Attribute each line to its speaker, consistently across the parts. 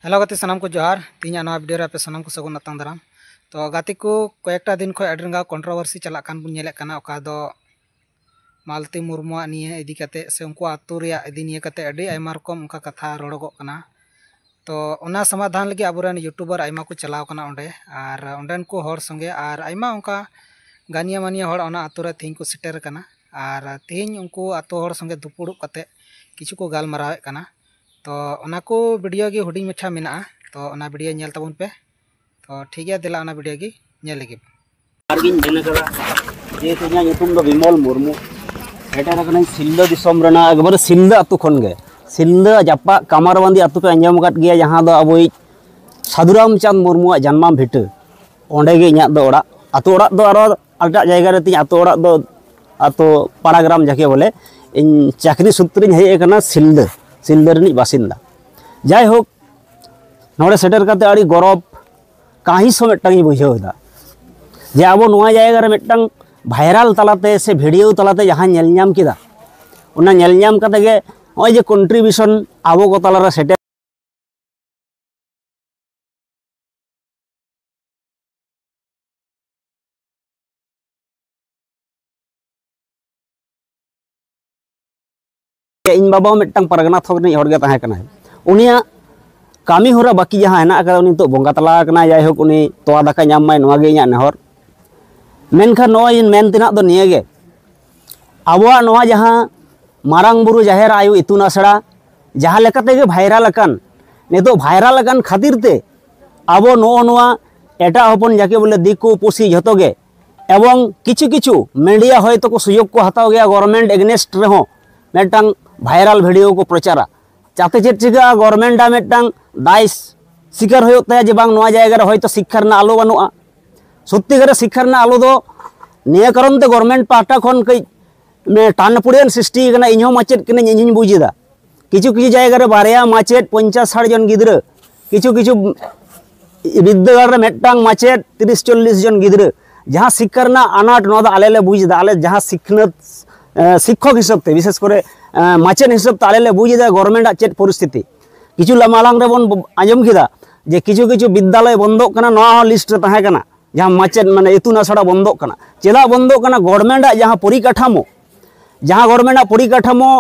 Speaker 1: Hello गाते सामान को जोहार तीन नवा वीडियो पे सामान को सगुन अतंग दाराम तो गाते को कयेकटा दिन खो अडरंगा कंट्रोवर्सी चला कान बुन नेले काना ओका दो मालती मुर्मू निये इदी कते से उनको आतु रे इदी निये कते अडी आयमा रकम उनका कथा रोड़गो काना तो ओना समाधान लगे आबुरेन यूट्यूबर आयमा को चलाव काना ओंडे आर ओंडेन को हर संगे आर आयमा उनका गानिया मानिया हर ओना आतु रे तीन को सेटर काना आर तीन उनको आतु हर संगे दुपुड़ुब कते किछु को गालमारावे काना तो ओना को वीडियो की हुडिंग मच्छा मेना तो ओना वीडियो नेल तबन पे तो ठीक है दिला ओना वीडियो की नेल लगे
Speaker 2: आरगिन जेने करा जे तुnya nyutum do Bimol Murmu eta rakana Silda disom rena ekbar Silda atu khon ge Silda japa Kamarabandi atu pe anjam kat geya jaha do aboi Sadhuram Chand Murmu a janmam bhitu onde ge inya do orak atu orak do aro alta jayga re tinya atu orak do atu paragram jake bole in chakri sutrin hei ekana Silda ᱨᱤᱱᱤᱡ ᱵᱟᱥᱤᱱᱫᱟ ᱡᱟᱭᱦᱳᱠ ᱱᱚᱰᱮ ᱥᱮᱴᱮᱨ ᱠᱟᱛᱮ ᱟᱹᱰᱤ ᱜᱚᱨᱚᱵ ᱠᱟᱹᱦᱤᱥ ᱦᱚᱸ ᱢᱤᱫᱴᱟᱝ ᱤᱧ ᱵᱩᱡᱷᱟᱹᱣ ᱮᱫᱟ ᱡᱮ ᱟᱵᱚ ᱱᱚᱣᱟ ᱡᱟᱭᱜᱟ ᱨᱮ ᱢᱤᱫᱴᱟᱝ ᱵᱷᱟᱭᱨᱟᱞ ᱛᱟᱞᱟᱛᱮ ᱥᱮ ᱵᱷᱤᱰᱤᱭᱳ ᱛᱟᱞᱟᱛᱮ ᱡᱟᱦᱟᱸ ᱧᱮᱞ ᱧᱟᱢ ᱠᱮᱫᱟ ᱚᱱᱟ ᱧᱮᱞ ᱧᱟᱢ ᱠᱟᱛᱮ ᱜᱮ ᱱᱚᱜᱼᱚᱭ ᱡᱮ ᱠᱚᱱᱴᱨᱤᱵᱤᱭᱩᱥᱚᱱ ᱟᱵᱚ ᱠᱚ ᱛᱟᱞᱟᱨᱮ ᱥᱮᱴᱮᱨ ᱤᱧ ᱵᱟᱵᱟ ᱢᱤᱫᱴᱟᱝ ᱯᱟᱨᱜᱟᱱᱟ ᱛᱷᱚᱠ ᱨᱤᱱᱤᱡ ᱦᱚᱲ ᱜᱮ ᱛᱟᱦᱮᱸ ᱠᱟᱱᱟᱭ ᱩᱱᱤᱭᱟᱜ kami hura baki jaha enak kada uni tok bongka tala kana jaihok uni toa daka nyamai noa ge inya nehor menkhan noa in men tinak do niye ge awa noa jaha marang buru jaher ayu itun asra jaha lekate ge viral akan neto viral akan khatir te abo noa eta hopon jake bole diku pusi jhoto ge ebong kichu media hoyto ko suyog ko hataw ge government against reho metang viral video ko प्रचारा जाते चेत चिका government मेटटांग dice शिकार होते जे बांग नोआ जायगा रे होयतो शिक्षा रना आलो बानुआ सत्य करे शिक्षा रना आलो दो निया कारण ते गवर्नमेंट पार्टा खन कई मे टानपुड़ियन सृष्टि कना इन्हो माचेत कने इन्हिन बुझिदा किछु जायगा रे बारेया माचेत 50-60 जन गिद्र किछु विद्यागार रे मेटटांग माचेत 30-40 जन गिद्र जहां शिक्षा रना अनाट नोआ दा आले ले बुझिदा आले जहां सिखनत शिक्षक हिसाब ते विशेष करे माचेन हिसाब ते आले ले बुझिदा गवर्नमेंट चेत परिस्थिति किछु लामालांग रे बन आंजम किदा जे किछु विद्यालय बंदोक कना नोआ लिस्ट रे ताहे कना जहां माचेन माने इतुन आसड़ा बंदोक कना चेदा बंदोक कना गवर्नमेंट जहां गवर्नमेंट परिकाठामो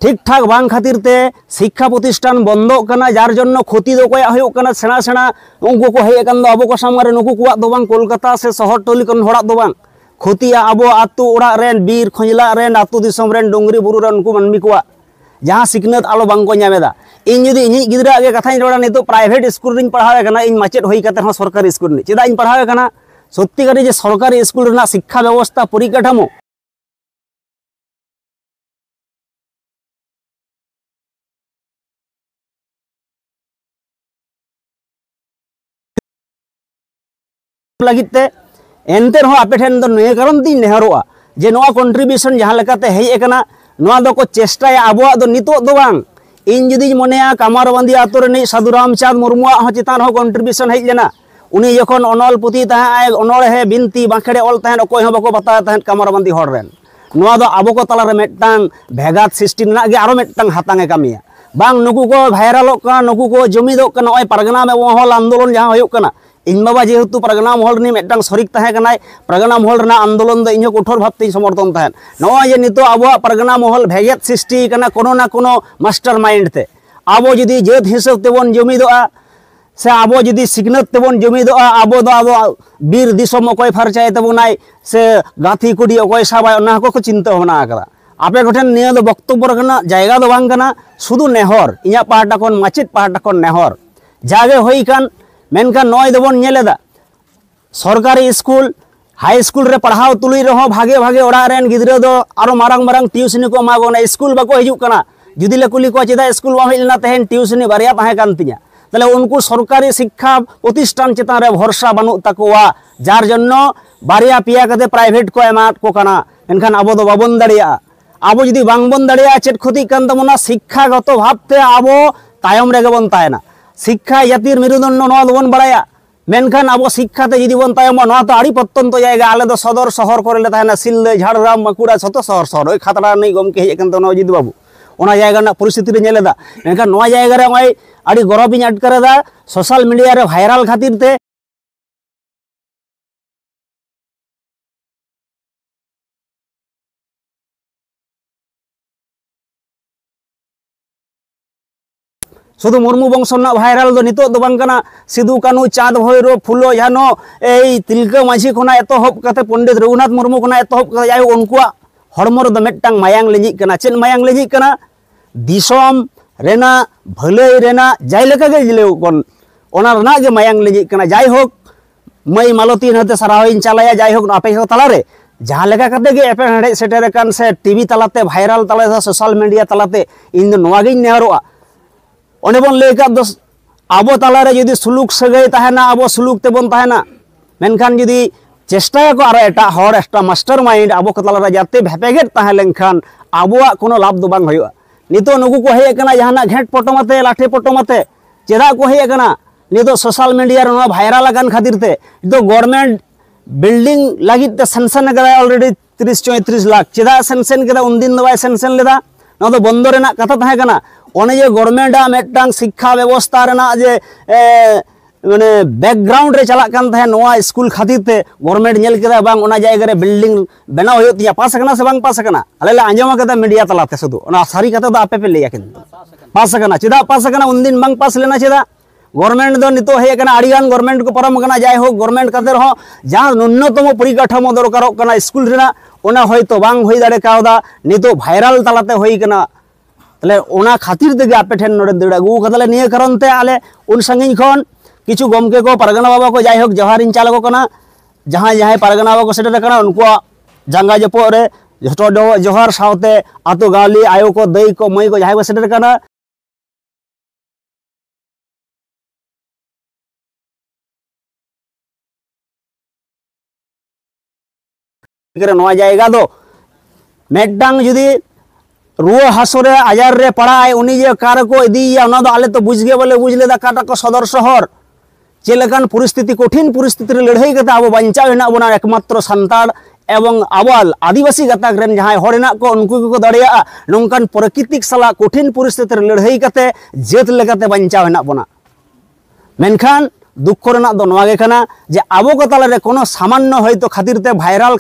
Speaker 2: ठीक ठाक बांग खातिर ते शिक्षा प्रतिष्ठान बंदोक कना जार जन्नो क्षति दो कोया होयो कना सेना उनको को हेय कन दो अबो को सामने नुकु कुआ दो बांग कोलकाता से शहर टोली कन होड़ा दो बांग क्षतिया अबो आतु ओड़ा रेन बीर खंजला रेन आतु दिसम रेन डोंगरी बुरु रेन उनको मनमी कुआ जहां सिखनत आलो बांग को ᱧᱟᱢᱮᱫᱟ इन जुदी इन गिद्रा आगे कथा रोड़ा नितो प्राइवेट स्कूल रिन पढ़ावे कना इन माचेत होई कते हो सरकारी स्कूल नि चेदा इन पढ़ावे कना सत्य करे जे सरकारी स्कूल रना शिक्षा व्यवस्था परिकाठामो लगिते एनते रहो आपे ठेन दो ने कारण दिन नेहरोआ जे नोआ कंट्रीब्यूशन जहां लेकाते हेय एकना नोआ दो को चेष्टाया आबोआ दो नितो दो बांग इन जुदी मनेया कामारबंदी आतु रे साधुराम चांद मुर्मू हो चितान हो कंट्रीब्यूशन हेज लेना उनी जखन अनल पुथी ताहे आय अनल हे बिनती बांखेड़े ऑल ताहेन अकोय हो बको बता ताहेन कामारबंदी हर रेन नोआ दो आबो को तला रे मेटटांग भेगात सिस्टम ना गे आरो मेटटांग हातांगे कामिया बांग नुकु को भाइरलोक का नुकु को जमीदोक का नय परगना में मोहल आंदोलन जहां होयो कना इन बाबा जेहेतु परगना महल नी मेटटांग सरिक ताहे कनाय परगना महल रना आंदोलन दो इन्हो कठोर भावते समर्थन ताहेन नोआ जे नितो आबो परगना महल भेगेत सृष्टि कना कोनो ना कोनो मास्टर माइंड ते आबो जदी जेत हिसाब तेबन जमीदोआ से आबो जदी सिखनत तेबन जमीदोआ आबो दो आबो बीर दिसम अकोय फारचाय तेबनाय से गाथी कुडी अकोय साबाय ओना को चिंता होना आकरा आपे गठन निया दो वक्तव्य रखना जायगा दो बांग कना शुधु नेहर इया पार्टा कोन माचित पार्टा कोन नेहर जागे होई कान मेनका नय दबन नेलेदा सरकारी स्कूल हाई स्कूल रे पढ़ाव तुलुई रहो भागे ओड़ा रेन गिद्रा दो आरो मारंग ट्यूशन को मागोना स्कूल बाको हिजु कना जुदी ले कुली को चेदा स्कूल बा हेलना तहेन ट्यूशन बारिया ताहे कान तिया तले उनको सरकारी शिक्षा प्रतिष्ठान चेतान रे भरोसा बानु ताकोवा जार जन्नो बारिया पिया कते प्राइवेट को एमा को कना एनखान आबो दो बाबन दाड़िया आबो जुदी बांग बन दाड़िया चेत खति कान तमना शिक्षागत भावते आबो तायम रे गबन तायना शिक्षा जातिर मेरुदंड नोआ दोबन बड़ाया मेनखान आबो शिक्षाते जुदी बन तायम नोआ तो आड़ी प्रत्यंत जायगा आले दो सदर शहर करे ले ताहेना सिलदे झाड़ग्राम बांकुड़ा सतो शहर ओय खातड़ा नै गमके हेज कान तो नोआ जुदी बाबू ओना जायगा ना परिस्थिति रे नेलेदा मेनखान नोआ जायगा रे ओय आडी गौरव इन अटकरेदा सोशल मीडिया रे भाइराल खातिर ते शुधु मुर्मू वंश भाइराल दो नितो दो बांग कना सिदु कानू चाँद भैरो फुलो झानो ए तिलका माझी खना एतहब कते पंडित रघुनाथ मुर्मू खना एतहब कते जाय उनकुआ हड़मो रे मिदटांग मायांग लेजिक कना चेद मायांग लेजिक कना दिसोम रेना भलाई रेना जाय लेका गे जिलेउ कोन ओना रना गे मायांग लेजिक कना जाय होक मई मालती नते सराहिन चालाया जाय होक आपे हो तलारे जहाँ लेका कते गे एपे हड़े सेटेर कान से टीवी तलाते भाइराल तलाते सोशल मीडिया तलाते इन दो नोआ गे नेहरोआ ओने बन लेका दो आबो तलारे जदि सुलुक सगै ताहेना आबो सुलुक तेबन ताहेना मेनखान जदि चेष्टाया को आरो एटा हर एक्स्ट्रा मास्टर माइंड आबो को तलारे जाते भेपेगेट ताहे लेनखान आबोआ कोनो लाभ दो बांग होयोआ नितो नुकु को हेय कना जहाना घेट पटोमाते लाठे पटोमाते चेदा को हेय कना नितो सोशल मीडिया रे भाइराल आकान खातिर ते तो गवर्नमेंट बिल्डिंग लागित ते सेंसन कदा ऑलरेडी 30-34 लाख चेदा सेंसन कदा उन दिन दो बाय सेंसन लेदा ना तो बंद रेना कथा ताहे कना ओने जे गवर्नमेंट मेटटांग शिक्षा व्यवस्था रेना जे माने बैकग्राउंड रे चला कान ताहे नोआ स्कूल खातिर ते गवर्नमेंट नेल केदा बांग ओना जायगा रे बिल्डिंग बनाव होय तिया पास कना से बांग पास कना आले ले आंजमा कदा मीडिया तलाते सुदु ओना सारी कथा दो आपे पे लेया किंतु पास कना चेदा पास कना उन दिन बांग पास लेना चेदा गवर्नमेंट दो नितो हे कना आडिगान गवर्नमेंट को परम कना जाय हो गवर्नमेंट कते रहो जहां न्यूनतम परिकाठामो दरकारो कना स्कूल रेना ओना होयतो बांग होय दाड़े कावदा नितो भाइराल तलाते होय कना तले ओना खातिर तेगे आपे ठेन नोडे दड़ अगु कदले निये कारण ते आले उन संगिन खन किछु गमके को परगना बाबा को जाय होक जवाहर इन चालको कना जहां जहां परगना बाबा को सेटर कना उनको जांगा जपो रे जतो जवाहर सावते आतो गावली आयो को दई को मई को जहां को सेटर कना करे नोआ जायगा दो मेडडांग जुदी रुआ हासुरे आजार रे पड़ाय उनी जे कार को इदिया ओना दो आले तो बुझगे बोले बुझले दा काटा को सदर शहर चेलकान परिस्थिति कठिन परिस्थिति रे लड़ाई कते आबो बांचाव हेना बोना एकमात्र संताड़ एवं आवाल आदिवासी गाताक रेन जहां हर हेना को उनको को दड़िया नोंकान प्राकृतिक सला कठिन परिस्थिति रे लड़ाई कते जेत लेकाते बांचाव हेना बोना मेनखान दुख रेना दो नोआ गे कना जे आबो को तालारे कोनो सामान्य हयतो खातिरते भाइराल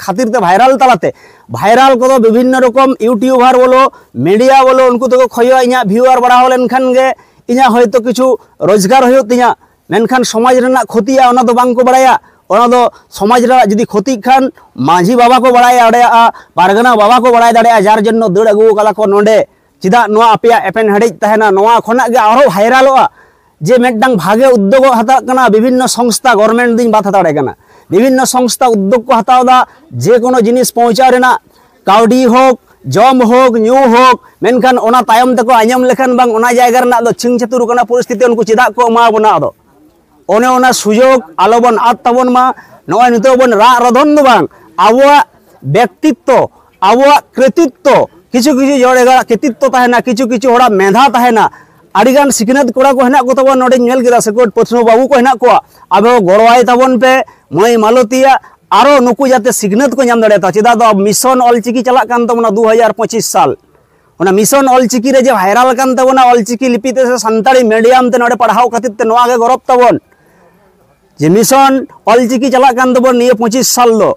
Speaker 2: तालाते भाइराल को विभिन्न रकम यूट्यूबर बोलो मीडिया बोलो उनको तो खयो इना व्यूअर बड़ा हो लेनखान गे इना हयतो किछु रोजगार होयो तिया मेनखान समाज रेना खतिया ओना दो बांग को बड़ाया ओना दो समाज रे जदि खति खान माझी बाबा को बड़ाया दाड़ेया पारगना बाबा को बड़ाय दाड़ेया जार जन्नो दड़ अगु कला को नोंडे चिदा नोआ आपेया एपेन हडेज ताहेना नोआ खना गे आरो भाइरालोआ जे मेडडांग भागे उद्योग हता कना विभिन्न संस्था गवर्नमेंट दिन बात हताड़े कना विभिन्न संस्था उद्योग को हतावदा जे कोनो जिनिस पहुंचा रेना काउडी होक जम होक न्यू होक मेनखान ओना तायम तको आंजम लेखान बांग ओना जायगा रेना दो छिंग छतुर कना परिस्थिति उनको चिदा को मा बना दो ओने ओना सुयोग आलोबन आत ताबन मा नोय नितो बन रा रधन दो बांग आबोआ व्यक्तित्व आबोआ कृतित्व किछु किछु जड़ेगा कृतित्व ताहेना किछु किछु होड़ा मेधा ताहेना आडिगान सिकनत कोड़ा को हेना को तबन नोडे नेल गेदा सेकोट पथनो बाबू को हेना को आबे गड़वाय ताबन पे मई मालतिया आरो नुकु जाते सिकनत को नाम दड़ेता चिदा दो मिशन ऑलचिकी चला कान तमना 2025 साल ओना मिशन ऑलचिकी रे जे भाइराल कान तबना ऑलचिकी लिपि ते संताली मीडियम ते नोडे पढ़ाओ खातिर ते नोआ गे गरब तबन जे मिशन ऑलचिकी चला कान तबन निये 25 साल दो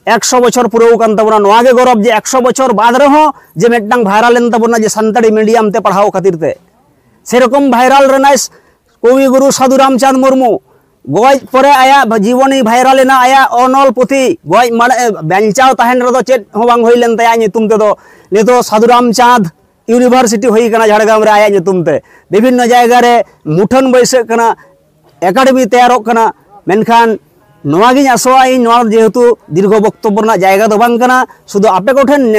Speaker 2: 100 बछर पुरो कान तबना नोआ गे गरब जे 100 बछर बाद रहो जे मेडडांग भाइराल एन तबना जे संताली मीडियम ते पढ़ाओ खातिर ते सेरकम भाइराल रेनाइस कवि गुरु साधु रामचंद्र मुर्मू गज परे आया जीवनी भाइराल लेना आया अनल पुथी गज माने बेंचाव ताहेन रे दो चेद हो बांग होई लेन ताया नितुम ते दो नितो साधु रामचंद्र यूनिवर्सिटी होई कना झाड़ग्राम रे आया नितुम ते विभिन्न जायगा रे मुठन बैसे कना एकाडेमी तैयारोग कना मेनखान नोआ गिन आसोआ इन नोआ जेहेतु दीर्घ वक्तव्य रना जायगा दो बांग कना शुधु आपे को ठेन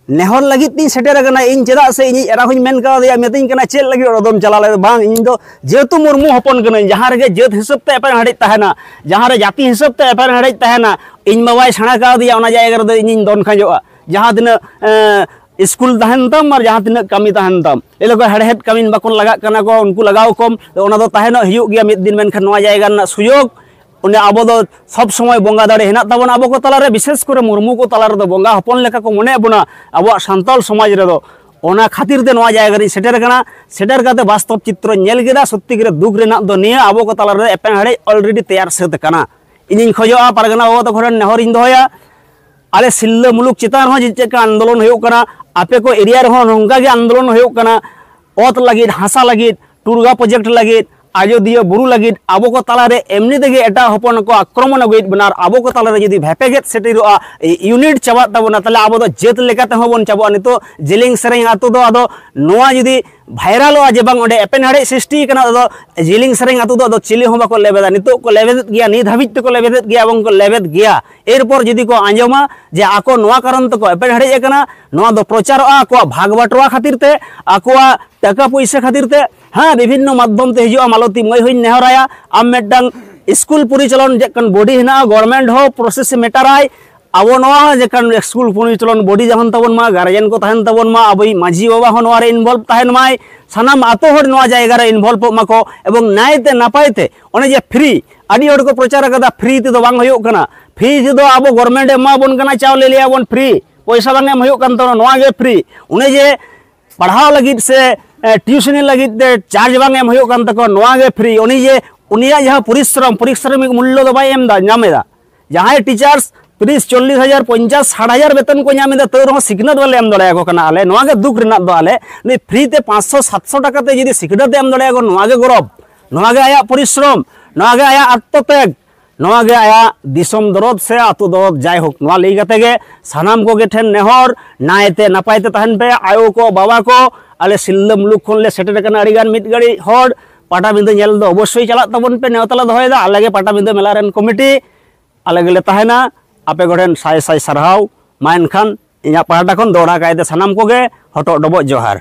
Speaker 2: नेहर लगी ती सेटेर कना इन चेदा से इन एरा हुई मेन का दिया मेतिन कना चेल लगी रदम चला ले बांग इन दो जेतु मुर्मू हपन कना जहां रे जेत हिसाब ते एपन हड़े ताहेना जहां रे जाति हिसाब ते एपन हड़े ताहेना इन बाबाय सणा का दिया ओना जायगा रे इन दोन खाजोआ जहां दिन स्कूल तहन तम और जहां दिन कमी तहन तम ए लोग हड़हेट कमी बाको लगा कना को उनको लगाओ कम ओना दो ताहेना हियो गया मिद दिन मेनखान नोआ जायगा ना सुयोग उन्हें आबो दो सब समय बंगा दाड़े हेना ताबन आबो को तलारे विशेष करे मुर्मू को तलारे दो बंगा हपन लेका को मने बना आबो सांताल समाज रे दो ओना खातिर ते नवा जायगा रे सेटर कना सेटर काते वास्तव चित्र नेल गेदा सत्य गे दुख रेना दो निया आबो को ताला रे एपेन हड़े ऑलरेडी तैयार सेत कना इनिन खोजोआ पारगना बाबा तो खरन नेहर इन दोया आले सिल्ला मुलुक चितान हो जे का आंदोलन होयो कना आपे को एरिया रे हो नोंगा गे आंदोलन होयो कना ओत लगिद हासा लगिद टुरगा प्रोजेक्ट लगिद आजोदिया बुरु लगिद आबो को तालारे एमनी तेगे एटा हपन को आक्रमण अगुइद बनार आबो को तालारे जदि भेपेगेत सेटिरोआ यूनिट चाबा तबना तले आबो दो जेत लेकाते हो बन चाबो नितो जिलिंग सेरेंग आतु दो आदो नोआ जदि भाइरालोआ जे बांग ओंडे एपेन हाड़े सृष्टि कना दो जिलिंग सेरेंग आतु दो चिली हो बाको लेबेदा नितो को लेबेद गिया नि धाबित को लेबेद गिया एवं को लेबेद गिया एरपर जदि को आंजमा जे आको नोआ कारण तो को एपेन हाड़े कना नोआ दो प्रचारआ आको भाग बाटवा खातिर ते आकोआ टाका पैसा खातिर ते हाँ विभिन्न माध्यम ते हिजुआ मालती मई हुई नेहराया आम मेडंग स्कूल परिचालन जेकन बॉडी हिना गवर्नमेंट हो प्रोसेस मेटाराय आबो नोआ जेकन स्कूल परिचालन बॉडी जहन तबन मा गार्जियन को तहन तबन मा अबई माझी बाबा हो नोआ रे इनवॉल्व तहन माय सानाम आतो हर नोआ जायगा रे इनवॉल्व माको एवं नायते नापायते ओने जे फ्री आदि हर को प्रचार कदा फ्री ते दो बांग होयो कना फ्री ते दो आबो गवर्नमेंट एमा बन कना चावले लिया बन फ्री पैसा बांग एम होयो कन तो नोआ गे फ्री उने जे पढ़ाओ लगिद से ट्यूशन लगिद चार्ज बांग एम होयो कन तको नोआ गे फ्री उनी जे उनिया जहां परिश्रम मूल्य दो बाय एम दा नामेदा जहां टीचर्स 30-40,000 50-60,000 वेतन को नामेदा तो रहो सिकनत वाले एम दड़ाया को कना आले नोआ गे दुख रेना दो आले नि फ्री ते 500-700 टाका ते जदि सिकनत एम दड़ाया को नोआ गे गौरव नोआ गे आया परिश्रम नोआ गे आया आत्मत्याग नोआ गे आया दिसम दरद से आतु दरद जाय होक नोआ लई गते गे सानाम को गे ठेन नेहर नायते नापायते तहन पे आयो को बाबा को आले सिल्ला मुलुक खन ले सेटर कना अड़िगान मिट गाड़ी हर पाटाबिंदो नेल दो अवश्य चला तबन पे नेवतला दोहयदा आलेगे पाटाबिंदो मेला रेन कमिटी आले गेले तहना आपे गोठेन साय साय सरहाव मा एनखान इᱧᱟᱹᱜ पाहाटा खन दौड़ा कायदे सानाम को गे हटो डबो जोहार।